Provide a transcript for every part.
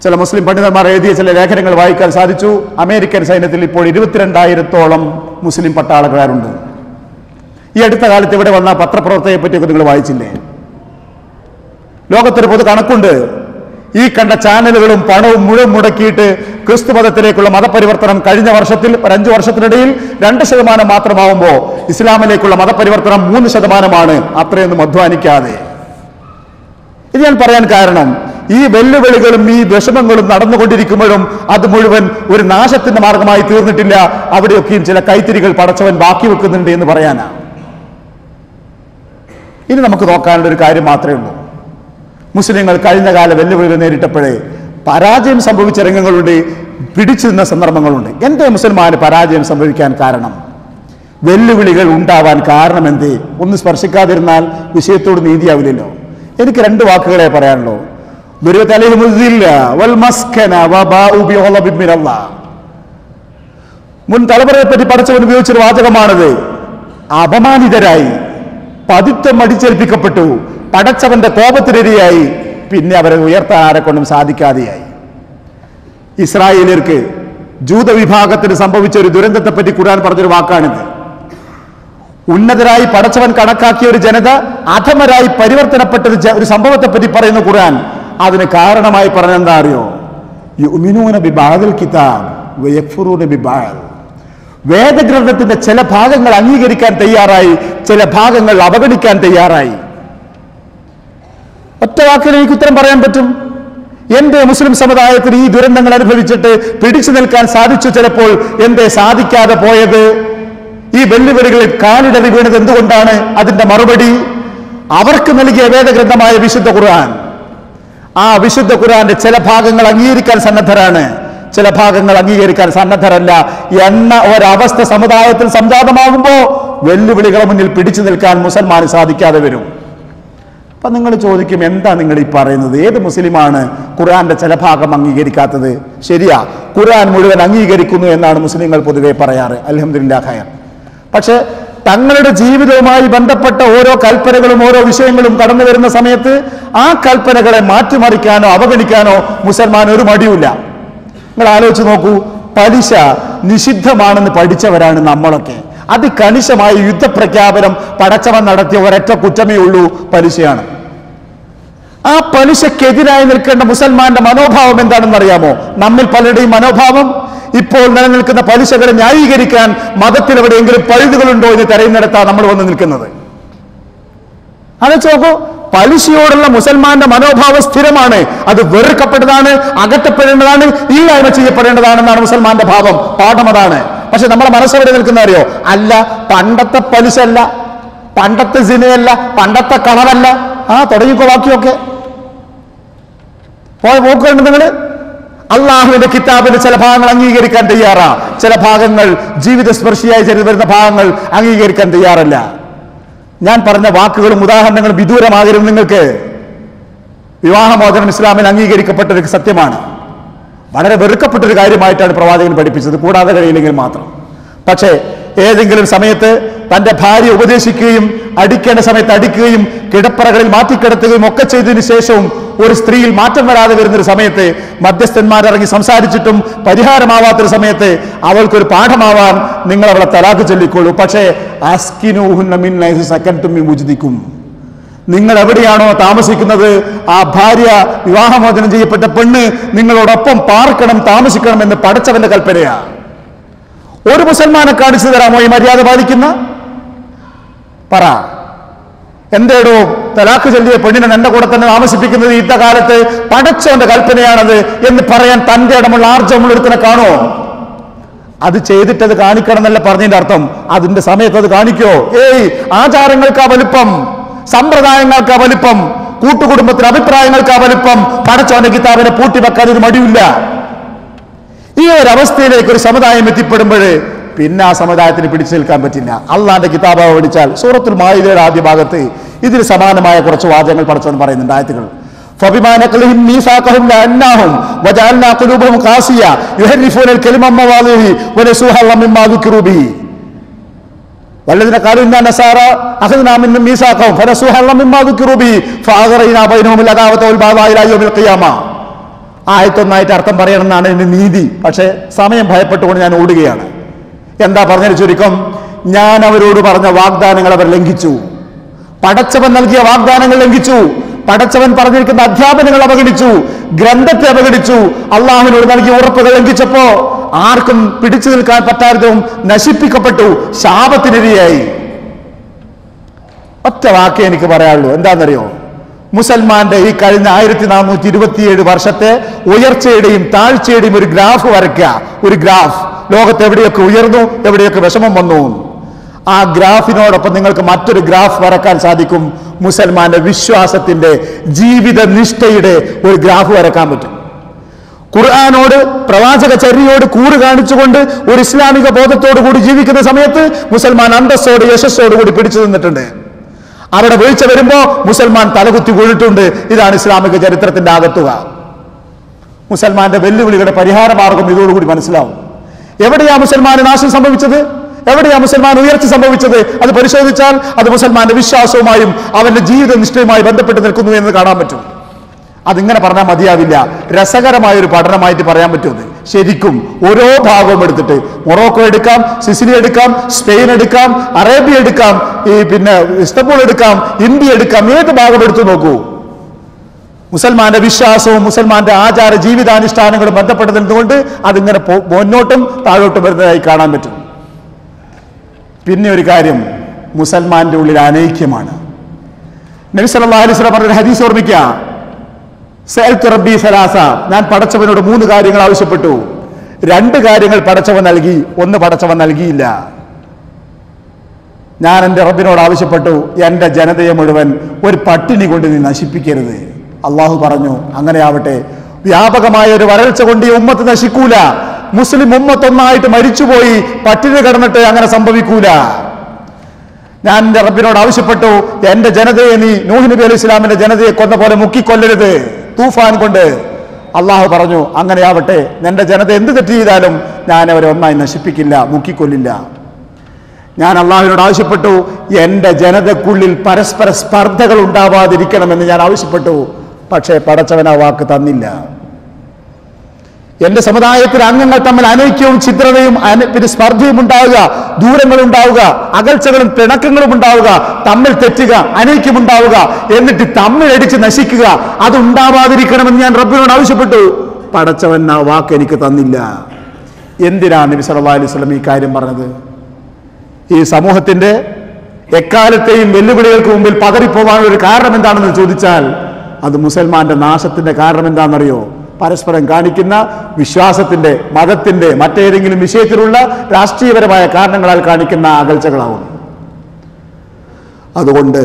ചില മുസ്ലിം പണ്ഡിതന്മാർ എഴുതിയ ചില ലേഖനങ്ങൾ വായിക്കാൻ സാധിച്ചു. അമേരിക്കൻ സൈന്യത്തിൽ ഇപ്പോൾ 22,000-ഓളം മുസ്ലിം പട്ടാളക്കാരുണ്ട്. ഈ അടുത്ത കാലത്ത് ഇവിടെ വന്ന പത്രപ്രവർത്തകരെ പറ്റിയൊക്കെ നിങ്ങൾ വായിച്ചില്ലേ? ലോകത്തൊരു പൊതു കണക്കുണ്ട്. ഈ കണ്ട ചാനലുകളും പണവും മുഴുവൻ മുടക്കിയിട്ട് ക്രിസ്തു മതത്തിലേക്കുള്ള മതപരിവർത്തനം കഴിഞ്ഞ വർഷത്തിൽ 5 വർഷത്തിനിടയിൽ 2% മാത്രമാവുമ്പോൾ ഇസ്ലാമിലേക്കുള്ള മതപരിവർത്തനം 3%. അത്രയൊന്നും അധ്വാനിക്കാതെ. ഇത് ഞാൻ പറയാൻ കാരണം, ഈ വെല്ലുവിളികളും ഈ വിഷമങ്ങളും നടന്നുകൊണ്ടിരിക്കുമ്പോഴും അത് മുഴുവൻ ഒരു നാശത്തിന്റെ മാർഗമായി തീർന്നിട്ടില്ല. അവിടെയൊക്കെയും ചില കൈത്തിരികൾ പടച്ചവൻ ബാക്കി വെക്കുന്നുണ്ട് എന്ന് പറയാനാണ്. ഇനി നമുക്ക് നോക്കാനുള്ള ഒരു കാര്യം മാത്രമേ ഉള്ളൂ. മുസ്ലിങ്ങൾ കഴിഞ്ഞ കാല വെല്ലുവിളികൾ നേരിട്ടപ്പോഴേ പരാജയം സംഭവിച്ച രംഗങ്ങളുണ്ട്, പിടിച്ചു നിന്ന സന്ദർഭങ്ങളുണ്ട്. എന്തേ മുസൽമാന് പരാജയം സംഭവിക്കാൻ കാരണം? വെല്ലുവിളികൾ ഉണ്ടാവാൻ കാരണം എന്തേ? ഒന്ന് സ്പർശിക്കാതിരുന്നാൽ വിഷയത്തോട് നീതിയാവില്ലല്ലോ. എനിക്ക് 2 വാക്കുകളെ പറയാനുള്ളൂ. മുൻ തലമുറയെ പറ്റി പഠിച്ചവൻ ഉപയോഗിച്ചൊരു വാചകമാണത്. അപമാനിതരായി, പതിത്വം അടിച്ചേൽപ്പിക്കപ്പെട്ടു, പടച്ചവന്റെ കോപത്തിനിരയായി, പിന്നെ അവരെ ഉയർത്താൻ ആരെക്കൊണ്ടും സാധിക്കാതെയായി. ഇസ്രായേലിയർക്ക് ജൂത വിഭാഗത്തിന് സംഭവിച്ച ഒരു ദുരന്തത്തെ പറ്റി ഖുർആൻ പറഞ്ഞൊരു വാക്കാണിത്. ഉന്നതരായി പടച്ചവൻ കണക്കാക്കിയ ഒരു ജനത അധമരായി പരിവർത്തനപ്പെട്ട ഒരു സംഭവത്തെ പറ്റി പറയുന്ന ഖുർആൻ അതിന് കാരണമായി പറഞ്ഞെന്താ അറിയോ? യുമിനൂന ബിബഅദിൽ കിതാബ് വയക്ഫുറൂന ബിബഅദ്. വേദഗ്രന്ഥത്തിന്റെ ചില ഭാഗങ്ങൾ അംഗീകരിക്കാൻ തയ്യാറായി, ചില ഭാഗങ്ങൾ അവഗണിക്കാൻ തയ്യാറായി. ഒറ്റ വാക്കിൽ എനിക്ക് ഉത്തരം പറയാൻ പറ്റും. എന്തേ മുസ്ലിം സമുദായത്തിന് ഈ ദുരന്തങ്ങൾ അനുഭവിച്ചിട്ട് പിടിച്ചു നിൽക്കാൻ സാധിച്ചു? ചിലപ്പോൾ എന്തേ സാധിക്കാതെ പോയത്? ഈ വെല്ലുവിളികളിൽ കാലിടറി വീണത് എന്തുകൊണ്ടാണ്? അതിന്റെ മറുപടി അവർക്ക് നൽകിയ വേദഗ്രന്ഥമായ വിശുദ്ധ ഖുർആൻ. ആ വിശുദ്ധ ഖുർആന്റെ ചില ഭാഗങ്ങൾ അംഗീകരിക്കാൻ സന്നദ്ധരാണ്, ചില ഭാഗങ്ങൾ അംഗീകരിക്കാൻ സന്നദ്ധരല്ല എന്ന ഒരവസ്ഥ സമുദായത്തിൽ സംജാതമാകുമ്പോൾ വെല്ലുവിളികളെ മുന്നിൽ പിടിച്ചു നിൽക്കാൻ മുസൽമാന് സാധിക്കാതെ വരും. അപ്പൊ നിങ്ങൾ ചോദിക്കും, എന്താ നിങ്ങൾ ഈ പറയുന്നത്? ഏത് മുസ്ലിമാണ് ഖുർആന്റെ ചില ഭാഗം അംഗീകരിക്കാത്തത്? ശരിയാ, ഖുർആൻ മുഴുവൻ അംഗീകരിക്കുന്നു എന്നാണ് മുസ്ലിങ്ങൾ പൊതുവെ പറയാറ്. അൽഹംദുലില്ലാഹ് ഖൈർ. പക്ഷെ തങ്ങളുടെ ജീവിതവുമായി ബന്ധപ്പെട്ട ഓരോ കൽപ്പനകളും ഓരോ വിഷയങ്ങളും കടന്നു വരുന്ന സമയത്ത് ആ കൽപ്പനകളെ മാറ്റിമറിക്കാനോ അവഗണിക്കാനോ മുസൽമാൻ ഒരു മടിയുമില്ല. നിങ്ങൾ ആലോചിച്ച് നോക്കൂ, പലിശ നിഷിദ്ധമാണെന്ന് പഠിച്ചവരാണ് നമ്മളൊക്കെ. അതികണിശമായ യുദ്ധപ്രഖ്യാപനം പടച്ചവൻ നടത്തിയ ഒരൊറ്റ കുറ്റമേ ഉള്ളൂ, പലിശയാണ്. ആ പലിശക്കെതിരായി നിൽക്കേണ്ട മുസൽമാന്റെ മനോഭാവം എന്താണെന്ന് അറിയാമോ? നമ്മിൽ പലരുടെയും മനോഭാവം ഇപ്പോൾ നിലനിൽക്കുന്ന പലിശകളെ ന്യായീകരിക്കാൻ മതത്തിൽ എവിടെയെങ്കിലും പഴുതുകളുണ്ടോ എന്ന് തെരയുന്നിടത്താണ് നമ്മൾ വന്ന് നിൽക്കുന്നത്. ആലോചിച്ച് നോക്കൂ, പലിശയോടുള്ള മുസൽമാന്റെ മനോഭാവം സ്ഥിരമാണ്. അത് വെറുക്കപ്പെട്ടതാണ്, അകറ്റപ്പെടേണ്ടതാണ്, ഇല്ലായ്മ ചെയ്യപ്പെടേണ്ടതാണെന്നാണ് മുസൽമാന്റെ ഭാവം. പാഠം അതാണ്. പക്ഷെ നമ്മളെ മനസ്സെവിടെ നിൽക്കുന്ന അറിയോ? അല്ല, പണ്ടത്തെ പലിശ അല്ല, പണ്ടത്തെ സിനയല്ല, പണ്ടത്തെ കളവല്ല. തുടങ്ങിക്കോ ബാക്കിയൊക്കെ പോയ പോക്കുണ്ട് നിങ്ങൾ. അള്ളാഹുവിന്റെ കിതാബിന്റെ ചില ഭാഗങ്ങൾ അംഗീകരിക്കാൻ തയ്യാറാ, ചില ഭാഗങ്ങൾ ജീവിതസ്പർശിയായി വരുന്ന ഭാഗങ്ങൾ അംഗീകരിക്കാൻ തയ്യാറല്ല. ഞാൻ പറഞ്ഞ വാക്കുകളും ഉദാഹരണങ്ങളും വിദൂരമാകരുത് നിങ്ങൾക്ക്. വിവാഹമോചനം ഇസ്ലാമിൽ അംഗീകരിക്കപ്പെട്ടൊരു സത്യമാണ്. വളരെ വെറുക്കപ്പെട്ടൊരു കാര്യമായിട്ടാണ് പ്രവാചകൻ പഠിപ്പിച്ചത്, കൂടാതെ കഴിയില്ലെങ്കിൽ മാത്രം. പക്ഷേ ഏതെങ്കിലും സമയത്ത് തന്റെ ഭാര്യ ഉപദേശിക്കുകയും അടിക്കേണ്ട സമയത്ത് അടിക്കുകയും കിടപ്പറകളിൽ മാറ്റിക്കിടത്തുകയും ഒക്കെ ചെയ്തതിനു ശേഷവും ഒരു സ്ത്രീയിൽ മാറ്റം വരാതെ വരുന്നൊരു സമയത്ത് മധ്യസ്ഥന്മാരിറങ്ങി സംസാരിച്ചിട്ടും പരിഹാരമാവാത്തൊരു സമയത്ത് അവൾക്കൊരു പാഠമാവാൻ നിങ്ങൾ അവളെ തലാഖ് ചൊല്ലിക്കൊള്ളൂ. പക്ഷേ നിങ്ങൾ എവിടെയാണോ താമസിക്കുന്നത് ആ ഭാര്യ, വിവാഹമോചനം ചെയ്യപ്പെട്ട പെണ്ണ് നിങ്ങളോടൊപ്പം പാർക്കണം, താമസിക്കണം എന്ന് പടച്ചവന്റെ കൽപ്പനയാണ്. ഒരു മുസൽമാനെ കാണിച്ചു തരാമോ ഈ മര്യാദ പാലിക്കുന്ന? പറ. എന്തേടോ തലാഖ് ചൊല്ലിയ പെണ്ണിനെ എന്റെ കൂടെ തന്നെ താമസിപ്പിക്കുന്നത് ഇന്നകാലത്ത് പടച്ചവന്റെ കൽപ്പനയാണത് എന്ന് പറയാൻ തന്റെ ഇടമുള്ള ആർജവമുള്ള ഒരുത്തനെ കാണോ? അത് ചെയ്തിട്ടത് കാണിക്കണം എന്നല്ല പറഞ്ഞതിന്റെ അർത്ഥം. അതിന്റെ സമയത്ത് അത് കാണിക്കോ? ആചാരങ്ങൾക്കാ വലിപ്പം, സമ്പ്രദായങ്ങൾക്കാ വലിപ്പം, കൂട്ടുകുടുംബത്തിന് അഭിപ്രായങ്ങൾക്കാ വലിപ്പം. പടച്ചവന്റെ കിതാബിനെ പൂട്ടിവെക്കാൻ ഒരു മടിയില്ല. ഈ ഒരു അവസ്ഥയിലേക്ക് ഒരു സമുദായം എത്തിപ്പെടുമ്പോൾ പിന്നെ ആ സമുദായത്തിന് പിടിച്ചു നിൽക്കാൻ പറ്റില്ല. അള്ളാന്റെ കിതാബ് പഠിച്ചാൽ സൂറത്തുൽ മാഇദയുടെ ആദ്യ ഭാഗത്ത് ഇതിന് സമാനമായ കുറച്ച് വാചകങ്ങൾ പടച്ചവൻ പറയുന്നുണ്ട്, ആയത്തുകൾ. ആയത്തൊന്നായിട്ട് അർത്ഥം പറയണമെന്നാണ് എൻ്റെ നീതി. പക്ഷേ സമയം ഭയപ്പെട്ടുകൊണ്ട് ഞാൻ ഓടുകയാണ്. എന്താ പറഞ്ഞതിന് ചുരുക്കം, ഞാൻ അവരോട് പറഞ്ഞ വാഗ്ദാനങ്ങൾ അവർ ലംഘിച്ചു. പടച്ചവൻ നൽകിയ വാഗ്ദാനങ്ങൾ ലംഘിച്ചു. പടച്ചവൻ പറഞ്ഞിരിക്കുന്ന അധ്യാപനങ്ങൾ അവഗണിച്ചു. ഗ്രന്ഥത്തെ അവഗണിച്ചു. അള്ളാഹുവിനോട് നൽകിയ ഉറപ്പുകൾ ലംഘിച്ചപ്പോ ആർക്കും പിടിച്ചു നിൽക്കാൻ പറ്റാത്തതും നശിപ്പിക്കപ്പെട്ടു, ശാപത്തിനിരയായി. ഒറ്റ വാക്കേ എനിക്ക് പറയാനുള്ളൂ. എന്താണെന്നറിയോ? മുസൽമാന്റെ ഈ കഴിഞ്ഞ 1427 വർഷത്തെ ഉയർച്ചയുടെയും താഴ്ചയുടെയും ഒരു ഗ്രാഫ് വരയ്ക്കുക. ഒരു ഗ്രാഫ്. ലോകത്ത് എവിടെയൊക്കെ ഉയർന്നു, എവിടെയൊക്കെ വിഷമം വന്നു. ആ ഗ്രാഫിനോടൊപ്പം നിങ്ങൾക്ക് മറ്റൊരു ഗ്രാഫ് വരക്കാൻ സാധിക്കും. മുസൽമാന്റെ വിശ്വാസത്തിന്റെ, ജീവിത നിഷ്ഠയുടെ ഒരു ഗ്രാഫ് വരക്കാൻ പറ്റും. ഖുർആനോട്, പ്രവാചക ചര്യയോട് കൂറ് കാണിച്ചുകൊണ്ട് ഒരു ഇസ്ലാമിക ബോധത്തോടു കൂടി ജീവിക്കുന്ന സമയത്ത് മുസൽമാൻ അന്തസ്സോട്, യശസ്സോടുകൂടി പിടിച്ചു നിന്നിട്ടുണ്ട്. അവിടെ വീഴ്ച വരുമ്പോ മുസൽമാൻ തലകുത്തി വീണിട്ടുണ്ട്. ഇതാണ് ഇസ്ലാമിക ചരിത്രത്തിന്റെ ആകത്തുക. മുസൽമാന്റെ വെല്ലുവിളികളുടെ പരിഹാര മാർഗം ഇതോടുകൂടി മനസ്സിലാവും. എവിടെയാ മുസൽമാന് നാശം സംഭവിച്ചത്? എവിടെയാ മുസൽമാൻ ഉയർച്ച സംഭവിച്ചത്? അത് പരിശോധിച്ചാൽ അത് മുസൽമാന്റെ വിശ്വാസവുമായും അവന്റെ ജീവിത നിഷ്ഠയുമായി ബന്ധപ്പെട്ട് നിൽക്കുന്നു എന്ന് കാണാൻ പറ്റും. അതിങ്ങനെ പറഞ്ഞാൽ മതിയാവില്ല. രസകരമായൊരു പഠനമായിട്ട് പറയാൻ പറ്റുന്നത്. ശരിക്കും ഓരോ ഭാഗവും എടുത്തിട്ട് മൊറോക്കോ എടുക്കാം, സിസിലി എടുക്കാം, സ്പെയിൻ എടുക്കാം, അറേബ്യ എടുക്കാം, പിന്നെ ഇസ്തംബൂൾ എടുക്കാം, ഇന്ത്യ എടുക്കാം. ഏത് ഭാഗം എടുത്തു നോക്കൂ, മുസൽമാന്റെ വിശ്വാസവും മുസൽമാന്റെ ആചാര ജീവിതാനുഷ്ഠാനങ്ങളും ബന്ധപ്പെട്ട് നിന്നുകൊണ്ട് അതിങ്ങനെ മുന്നോട്ടും താഴോട്ടും വരുന്നതായി കാണാൻ പറ്റും. പിന്നെ ഒരു കാര്യം, മുസൽമാന്റെ ഉള്ളിൽ അനൈക്യമാണ്. നബി സല്ലല്ലാഹു അലൈഹി വസല്ലം പറഞ്ഞ ഹദീസ് ഓർമ്മിക്കുക. സഅൽതു റബ്ബി സലാസ, ഞാൻ പടച്ചവനോട് 3 കാര്യങ്ങൾ ആവശ്യപ്പെട്ടു. 2 കാര്യങ്ങൾ പടച്ചവൻ നൽകി, 1 പടച്ചവൻ നൽകിയില്ല. ഞാൻ എൻ്റെ റബ്ബിനോട് ആവശ്യപ്പെട്ടു, എൻ്റെ ജനതയെ മുഴുവൻ ഒരു പട്ടിണി കൊണ്ട് നീ നശിപ്പിക്കരുത്. അള്ളാഹു പറഞ്ഞു, അങ്ങനെ ആവട്ടെ. വ്യാപകമായ ഒരു വരൾച്ച കൊണ്ട് ഈ ഉമ്മത്ത് നശിക്കൂല. മുസ്ലിം ഉമ്മത്തൊന്നായിട്ട് മരിച്ചുപോയി, പട്ടിണി കിടന്നിട്ട് അങ്ങനെ സംഭവിക്കൂല. ഞാൻ എൻ്റെ റബ്ബിനോട് ആവശ്യപ്പെട്ടു, എൻ്റെ ജനതയെ നീ നൂഹ് നബി അലൈഹി ഇസ്ലാമിന്റെ ജനതയെ കൊന്ന പോലെ മുക്കിക്കൊല്ലരുത് തൂഫാൻ കൊണ്ട്. അള്ളാഹു പറഞ്ഞു, അങ്ങനെയാവട്ടെ. എൻ്റെ ജനത എന്ത് തെറ്റ് ചെയ്താലും ഞാൻ അവരെ ഒന്നായി നശിപ്പിക്കില്ല, മുക്കിക്കൊല്ലില്ല. ഞാൻ അള്ളാഹുവിനോട് ആവശ്യപ്പെട്ടു, എൻ്റെ ജനതക്കുള്ളിൽ പരസ്പര സ്പർദ്ധകൾ ഉണ്ടാവാതിരിക്കണമെന്ന് ഞാൻ ആവശ്യപ്പെട്ടു. പക്ഷേ പടച്ചവൻ ആ വാക്ക് തന്നില്ല. എന്റെ സമുദായത്തിലെ അംഗങ്ങൾ തമ്മിൽ അനൈക്യവും ഛിദ്രതയും പിന്നെ സ്പർദ്ധയും ഉണ്ടാവുക, ദൂരങ്ങൾ ഉണ്ടാവുക, അകൽച്ചകളും പിണക്കങ്ങളും ഉണ്ടാവുക, തമ്മിൽ തെറ്റുക, അനൈക്യമുണ്ടാവുക, എന്നിട്ട് തമ്മിലടിച്ച് നശിക്കുക, അതുണ്ടാവാതിരിക്കണമെന്ന് ഞാൻ റബ്ബിനോട് ആവശ്യപ്പെട്ടു. പടച്ചവൻ ആ വാക്ക് എനിക്ക് തന്നില്ല. എന്തിനാണ് നബി സല്ലല്ലാഹു അലൈഹി വസല്ലം ഈ കാര്യം പറഞ്ഞത്? ഈ സമൂഹത്തിന്റെ എക്കാലത്തെയും വെല്ലുവിളികൾക്ക് മുമ്പിൽ പതറിപ്പോവാനുള്ള ഒരു കാരണം എന്താണെന്ന് ചോദിച്ചാൽ അത് മുസൽമാന്റെ നാശത്തിന്റെ കാരണം എന്താണെന്നറിയോ? പരസ്പരം കാണിക്കുന്ന വിശ്വാസത്തിന്റെ, മതത്തിന്റെ, മറ്റേതെങ്കിലും വിഷയത്തിലുള്ള രാഷ്ട്രീയപരമായ കാരണങ്ങളാൽ കാണിക്കുന്ന അകൽച്ചകളാവും. അതുകൊണ്ട്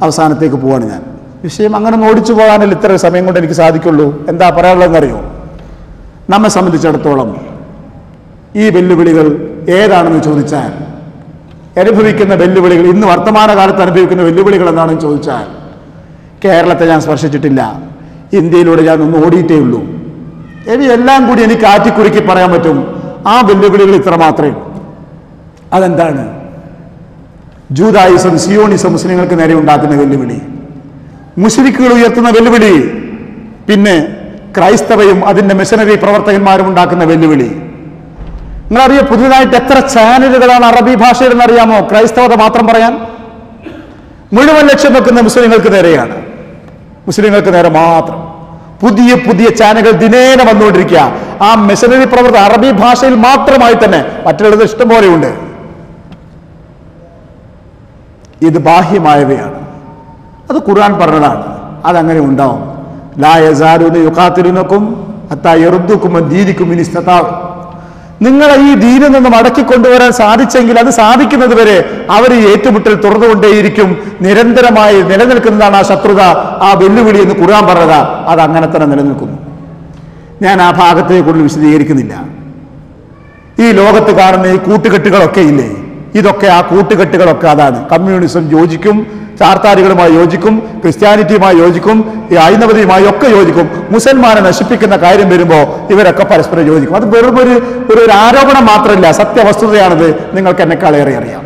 അവസാനത്തേക്ക് പോവാണ് ഞാൻ. വിഷയം അങ്ങനെ ഓടിച്ചു പോകാനല്ല ഇത്ര സമയം കൊണ്ട് എനിക്ക് സാധിക്കുള്ളൂ. എന്താ പറയാനുള്ളതെന്നറിയോ? നമ്മെ സംബന്ധിച്ചിടത്തോളം ഈ വെല്ലുവിളികൾ ഏതാണെന്ന് ചോദിച്ചാൽ, അനുഭവിക്കുന്ന വെല്ലുവിളികൾ, ഇന്ന് വർത്തമാനകാലത്ത് അനുഭവിക്കുന്ന വെല്ലുവിളികൾ എന്താണെന്ന് ചോദിച്ചാൽ, കേരളത്തെ ഞാൻ സ്പർശിച്ചിട്ടില്ല, ഇന്ത്യയിലൂടെ ഞാൻ ഒന്ന് ഓടിയിട്ടേ ഉള്ളൂ. എല്ലാം കൂടി എനിക്ക് ആറ്റിക്കുറുക്കി പറയാൻ പറ്റും. ആ വെല്ലുവിളികൾ ഇത്ര മാത്രമേ. അതെന്താണ്? ജൂദായിസം, സിയോണിസം മുസ്ലിങ്ങൾക്ക് നേരെ ഉണ്ടാക്കുന്ന വെല്ലുവിളി, മുശ്രിക്കുകൾ ഉയർത്തുന്ന വെല്ലുവിളി, പിന്നെ ക്രൈസ്തവയും അതിന്റെ മിഷനറി പ്രവർത്തകന്മാരും ഉണ്ടാക്കുന്ന വെല്ലുവിളി. നിങ്ങളറിയോ പുതിയതായിട്ട് എത്ര ചാനലുകളാണ് അറബി ഭാഷയിൽ എന്നറിയാമോ? ക്രൈസ്തവത മാത്രം പറയാൻ മുഴുവൻ ലക്ഷ്യം വെക്കുന്ന മുസ്ലിങ്ങൾക്ക് നേരെയാണ്. മുസ്ലിങ്ങൾക്ക് നേരെ മാത്രം പുതിയ പുതിയ ചാനലുകൾ ദിനേന വന്നുകൊണ്ടിരിക്കുക. ആ മിഷനറി പ്രവർത്തനം അറബി ഭാഷയിൽ മാത്രമായി തന്നെ, മറ്റുള്ളത് ഇഷ്ടം പോലെയുണ്ട്. ഇത് ബാഹ്യമായവയാണ്. അത് ഖുർആൻ പറഞ്ഞതാണ്. അതങ്ങനെ ഉണ്ടാവും. ലാ യസാലൂന യുഖാതിലുനകും ഹത്താ യറുദ്ദുകും അൻ ദീനികും ഇൻ ഇസ്തതാഉ. നിങ്ങളെ ഈ ദീനിൽ നിന്നും അടക്കിക്കൊണ്ടുവരാൻ സാധിച്ചെങ്കിൽ അത് സാധിക്കുന്നത് വരെ അവർ ഈ ഏറ്റുമുട്ടൽ തുറന്നുകൊണ്ടേയിരിക്കും. നിരന്തരമായി നിലനിൽക്കുന്നതാണ് ആ ശത്രുത, ആ വെല്ലുവിളി എന്ന് ഖുർആൻ പറഞ്ഞതാ. അത് അങ്ങനെ തന്നെ നിലനിൽക്കുന്നു. ഞാൻ ആ ഭാഗത്തെ കൂടുതൽ വിശദീകരിക്കുന്നില്ല. ഈ ലോകത്ത് കാണുന്ന ഈ കൂട്ടുകെട്ടുകളൊക്കെ ഇല്ലേ, ഇതൊക്കെ ആ കൂട്ടുകെട്ടുകളൊക്കെ അതാണ്. കമ്മ്യൂണിസം യോജിക്കും, ചാർത്താരികളുമായി യോജിക്കും, ക്രിസ്ത്യാനിറ്റിയുമായി യോജിക്കും, ഈ ഹൈന്ദവതയുമായി ഒക്കെ യോജിക്കും. മുസൽമാനെ നശിപ്പിക്കുന്ന കാര്യം വരുമ്പോൾ ഇവരൊക്കെ പരസ്പരം യോജിക്കും. അത് വെറും ഒരു ആരോപണം മാത്രമല്ല, സത്യവസ്തുതയാണത്. നിങ്ങൾക്ക് എന്നെക്കാളേറെ അറിയാം.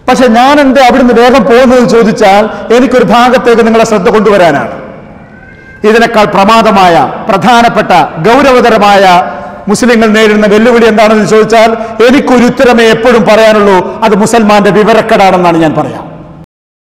പക്ഷെ ഞാൻ എൻ്റെ അവിടുന്ന് വേഗം പോകുന്നത് ചോദിച്ചാൽ എനിക്കൊരു ഭാഗത്തേക്ക് നിങ്ങളെ ശ്രദ്ധ കൊണ്ടുവരാനാണ്. ഇതിനേക്കാൾ പ്രമാദമായ, പ്രധാനപ്പെട്ട, ഗൗരവതരമായ മുസ്ലിങ്ങൾ നേരിടുന്ന വെല്ലുവിളി എന്താണെന്ന് ചോദിച്ചാൽ എനിക്കൊരു ഉത്തരമേ എപ്പോഴും പറയാനുള്ളൂ. അത് മുസൽമാന്റെ വിവരക്കേടാണെന്നാണ് ഞാൻ പറയാം.